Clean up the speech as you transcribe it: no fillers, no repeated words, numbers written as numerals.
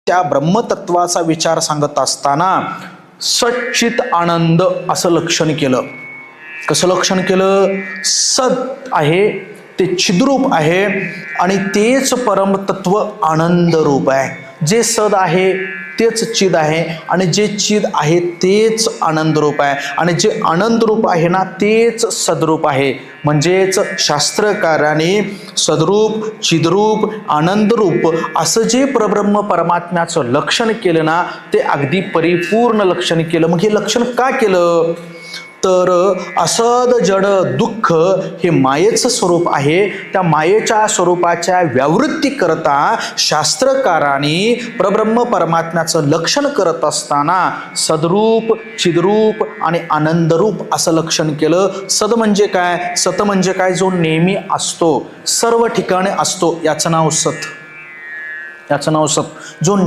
त्या ब्रह्मतत्वाचा विचार सांगत असताना सच्चित आनंद असं लक्षण केलं. कसं लक्षण केलं? सत आहे ते चिद्रूप आहे आणि तेच परमतत्व आनंद रूप आहे. जे सद आहे तेच चिद आहे आणि जे चिद आहे तेच आनंद रूप आहे आणि जे आनंद रूप आहे ना तेच सदरूप आहे. म्हणजेच शास्त्रकाराने सदरूप, चिद्रूप, आनंदरूप असं जे परब्रह्म परमात्म्याचं लक्षण केलं ना ते अगदी परिपूर्ण लक्षण केलं. मग हे लक्षण का केलं? तर असद जड दुःख हे मायेचं स्वरूप आहे. त्या मायेच्या स्वरूपाच्या व्यावृत्ती करता शास्त्रकारांनी परब्रह्म परमात्म्याचं लक्षण करत असताना सदरूप, चिद्रूप आणि आनंदरूप असं लक्षण केलं. सद म्हणजे काय? सत म्हणजे काय? जो नेहमी असतो, सर्व ठिकाणी असतो, याचं नाव सत. याचं नाव सत. जो